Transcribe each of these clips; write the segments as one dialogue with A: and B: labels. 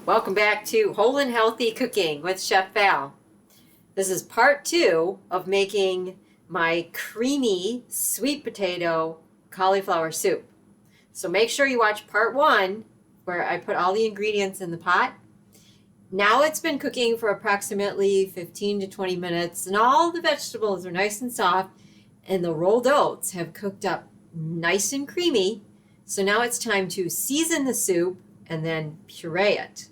A: Welcome back to Whole and Healthy Cooking with Chef Val. This is part 2 of making my creamy sweet potato cauliflower soup. So make sure you watch part 1 where I put all the ingredients in the pot. Now it's been cooking for approximately 15 to 20 minutes and all the vegetables are nice and soft and the rolled oats have cooked up nice and creamy. So now it's time to season the soup and then puree it.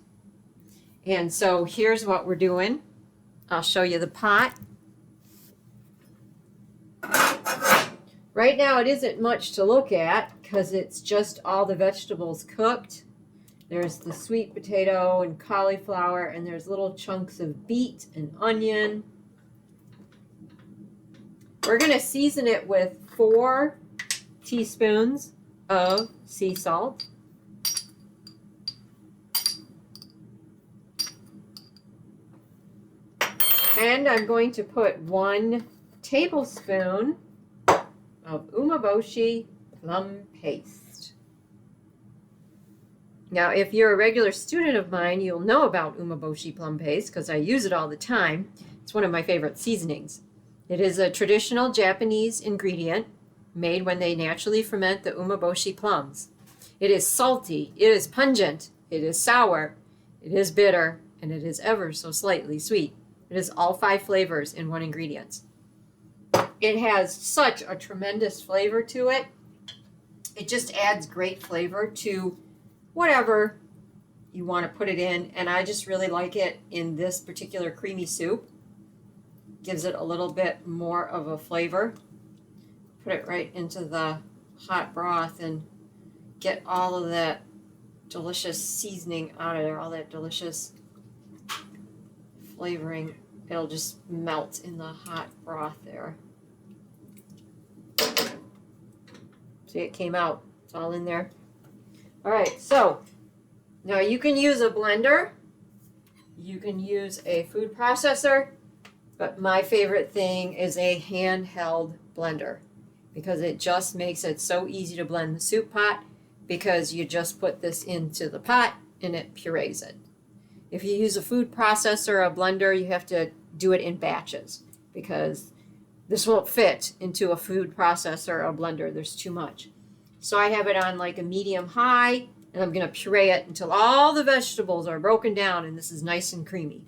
A: And so here's what we're doing. I'll show you the pot. Right now it isn't much to look at because it's just all the vegetables cooked. There's the sweet potato and cauliflower, and there's little chunks of beet and onion. We're going to season it with 4 teaspoons of sea salt. And I'm going to put 1 tablespoon of umeboshi plum paste. Now, if you're a regular student of mine, you'll know about umeboshi plum paste because I use it all the time. It's one of my favorite seasonings. It is a traditional Japanese ingredient made when they naturally ferment the umeboshi plums. It is salty, it is pungent, it is sour, it is bitter, and it is ever so slightly sweet. It is all 5 flavors in one ingredient. It has such a tremendous flavor to it. It just adds great flavor to whatever you want to put it in. And I just really like it in this particular creamy soup. Gives it a little bit more of a flavor. Put it right into the hot broth and get all of that delicious seasoning out of there, all that delicious flavoring. It'll just melt in the hot broth there. See, it came out. It's all in there. All right, so now you can use a blender. You can use a food processor. But my favorite thing is a handheld blender because it just makes it so easy to blend the soup pot because you just put this into the pot and it purees it. If you use a food processor or a blender, you have to do it in batches because this won't fit into a food processor or a blender. There's too much. So I have it on like a medium high and I'm going to puree it until all the vegetables are broken down and this is nice and creamy.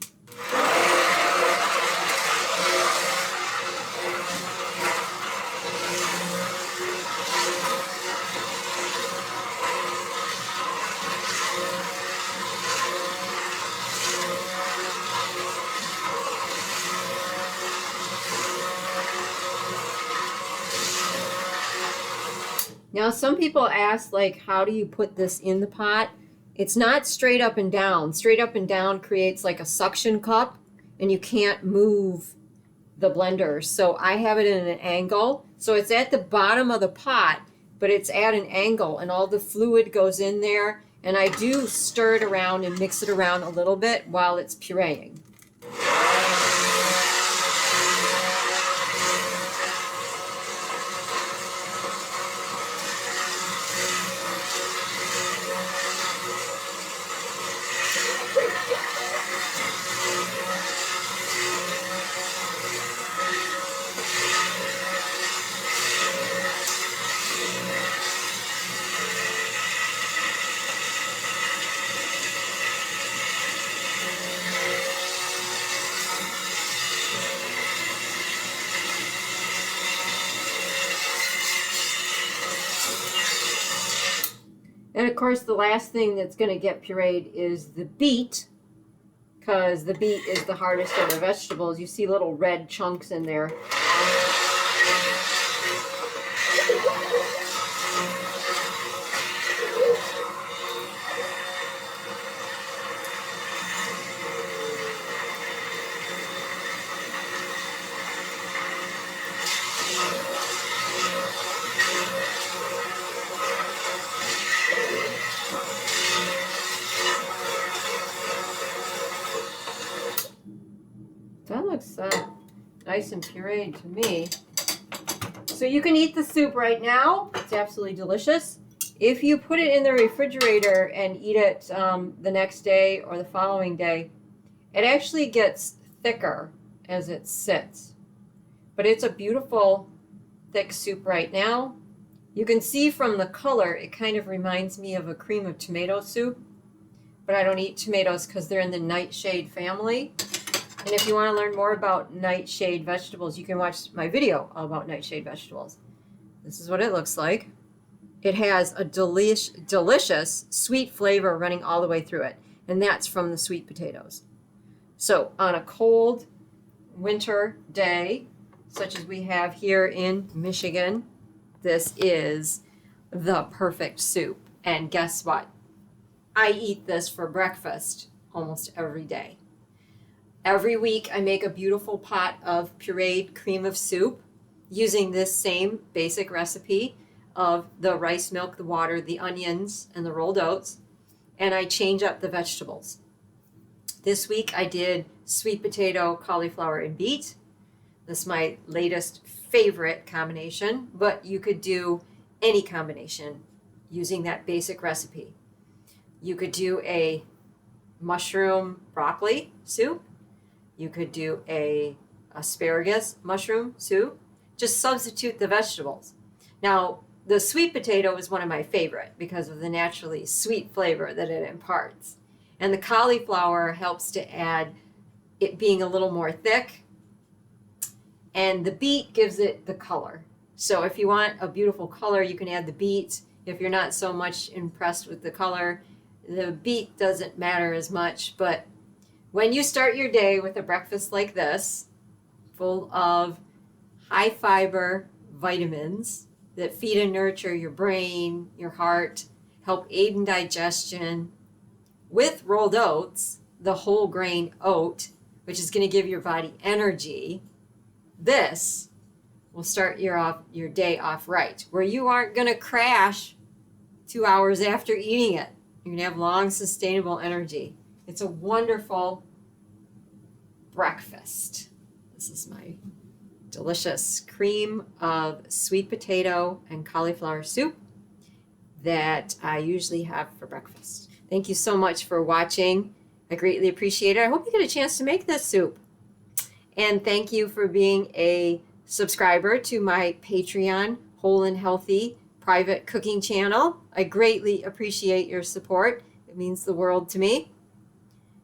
A: Now, some people ask, like, how do you put this in the pot? It's not straight up and down. Straight up and down creates like a suction cup, and you can't move the blender. So I have it in an angle. So it's at the bottom of the pot, but it's at an angle, and all the fluid goes in there. And I do stir it around and mix it around a little bit while it's pureeing. And of course, the last thing that's going to get pureed is the beet, because the beet is the hardest of the vegetables. You see little red chunks in there. That looks nice and pureed to me. So you can eat the soup right now. It's absolutely delicious. If you put it in the refrigerator and eat it the next day or the following day, it actually gets thicker as it sits. But it's a beautiful thick soup right now. You can see from the color, it kind of reminds me of a cream of tomato soup. But I don't eat tomatoes because they're in the nightshade family. And if you want to learn more about nightshade vegetables, you can watch my video all about nightshade vegetables. This is what it looks like. It has a delicious sweet flavor running all the way through it. And that's from the sweet potatoes. So on a cold winter day, such as we have here in Michigan, this is the perfect soup. And guess what? I eat this for breakfast almost every day. Every week I make a beautiful pot of pureed cream of soup using this same basic recipe of the rice milk, the water, the onions, and the rolled oats, and I change up the vegetables. This week I did sweet potato, cauliflower, and beet. This is my latest favorite combination, but you could do any combination using that basic recipe. You could do a mushroom broccoli soup. You could do a asparagus mushroom soup. Just substitute the vegetables. Now, the sweet potato is one of my favorite because of the naturally sweet flavor that it imparts. And the cauliflower helps to add it being a little more thick. And the beet gives it the color. So if you want a beautiful color, you can add the beet. If you're not so much impressed with the color, the beet doesn't matter as much. But when you start your day with a breakfast like this, full of high fiber vitamins that feed and nurture your brain, your heart, help aid in digestion, with rolled oats, the whole grain oat, which is going to give your body energy, this will start your day off right, where you aren't going to crash 2 hours after eating it. You're going to have long, sustainable energy. It's a wonderful breakfast. This is my delicious cream of sweet potato and cauliflower soup that I usually have for breakfast. Thank you so much for watching. I greatly appreciate it. I hope you get a chance to make this soup. And thank you for being a subscriber to my Patreon Whole and Healthy private cooking channel. I greatly appreciate your support. It means the world to me.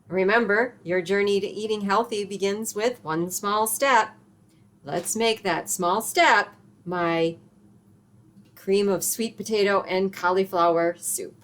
A: Remember, your journey to eating healthy begins with one small step. Let's make that small step my cream of sweet potato and cauliflower soup.